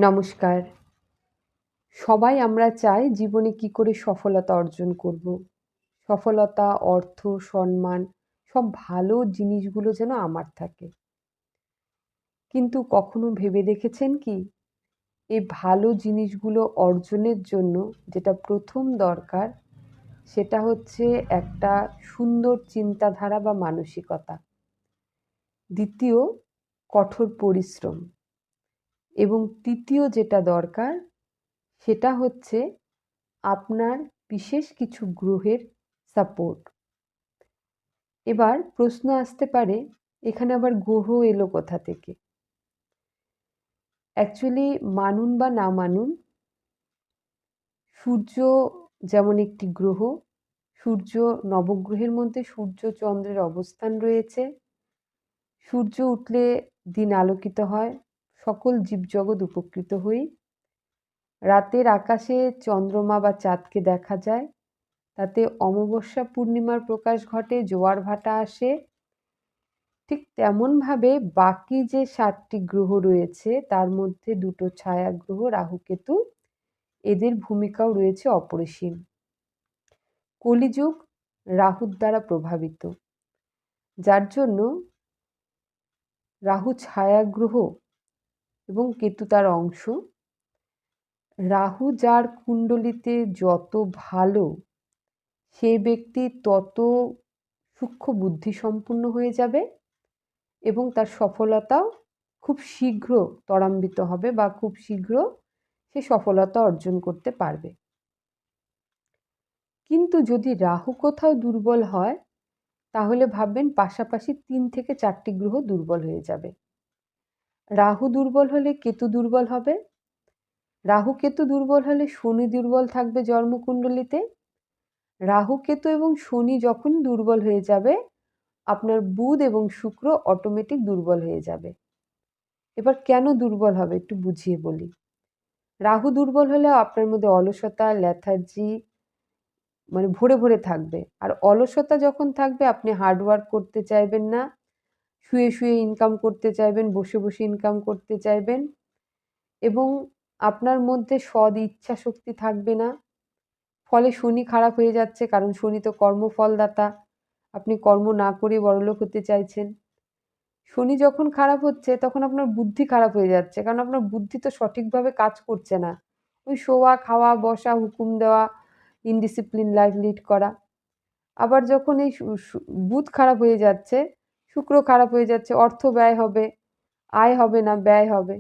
নমস্কার। সবাই আমরা চাই জীবনে কি করে সফলতা অর্জন করব। সফলতা, অর্থ, সম্মান সব ভালো জিনিসগুলো যেন আমার থাকে। কিন্তু কখনো ভেবে দেখেছেন কি? এই ভালো জিনিসগুলো অর্জনের জন্য যেটা প্রথম দরকার সেটা হচ্ছে একটা সুন্দর চিন্তাধারা বা মানসিকতা। দ্বিতীয়, কঠোর পরিশ্রম এবং তৃতীয় যেটা দরকার সেটা হচ্ছে আপনার বিশেষ কিছু গ্রহের সাপোর্ট। এবার প্রশ্ন আসতে পারে, এখানে আবার গ্রহ এলো কোথা থেকে? অ্যাকচুয়ালি মানুন বা না মানুন, সূর্য যেমন একটি গ্রহ, সূর্য নবগ্রহের মধ্যে সূর্য চন্দ্রের অবস্থান রয়েছে। সূর্য উঠলে দিন আলোকিত হয়, সকল জীবজগৎ উপকৃত হই। রাতের আকাশে চন্দ্রমা বা চাঁদকে দেখা যায়, তাতে অমাবস্যা পূর্ণিমার প্রকাশ ঘটে, জোয়ার ভাটা আসে। ঠিক তেমনভাবে বাকি যে ৭টি গ্রহ রয়েছে তার মধ্যে দুটো ছায়া গ্রহ রাহু কেতু, এদের ভূমিকাও রয়েছে অপরিসীম। কলিযুগ রাহুর দ্বারা প্রভাবিত, যার জন্য রাহু ছায়া গ্রহ এবং কেতু তার অংশ। রাহু যার কুণ্ডলিতে যত ভালো, সেই ব্যক্তি তত সূক্ষ্ম বুদ্ধিসম্পন্ন হয়ে যাবে এবং তার সফলতাও খুব শীঘ্র ত্বরান্বিত হবে বা খুব শীঘ্র সে সফলতা অর্জন করতে পারবে। কিন্তু যদি রাহু কোথাও দুর্বল হয়, তাহলে ভাববেন পাশাপাশি ৩ থেকে ৪টি গ্রহ দুর্বল হয়ে যাবে। রাহু দুর্বল হলে কেতু দুর্বল হবে, রাহু কেতু দুর্বল হলে শনি দুর্বল থাকবে জন্মকুণ্ডলিতে। রাহু কেতু এবং শনি যখন দুর্বল হয়ে যাবে, আপনার বুধ এবং শুক্র অটোমেটিক দুর্বল হয়ে যাবে। এবার কেন দুর্বল হবে একটু বুঝিয়ে বলি। রাহু দুর্বল হলে আপনার মধ্যে অলসতা, লেথার্জি মানে ভরে ভরে থাকবে। আর অলসতা যখন থাকবে আপনি হার্ড ওয়ার্ক করতে চাইবেন না, শুয়ে শুয়ে ইনকাম করতে চাইবেন, বসে বসে ইনকাম করতে চাইবেন এবং আপনার মধ্যে সৎ ইচ্ছা শক্তি থাকবে না। ফলে শনি খারাপ হয়ে যাচ্ছে, কারণ শনি তো কর্মফলদাতা। আপনি কর্ম না করে বড়লোক হতে চাইছেন। শনি যখন খারাপ হচ্ছে তখন আপনার বুদ্ধি খারাপ হয়ে যাচ্ছে, কারণ আপনার বুদ্ধি তো সঠিকভাবে কাজ করছে না। ওই শোয়া, খাওয়া, বসা, হুকুম দেওয়া, ইনডিসিপ্লিন লাইফ লিড করা। আবার যখন এই বুধ খারাপ হয়ে যাচ্ছে, শুক্র খারাপ হয়ে যাচ্ছে, অর্থ ব্যয় হবে, আয় হবে না, ব্যয় হবে।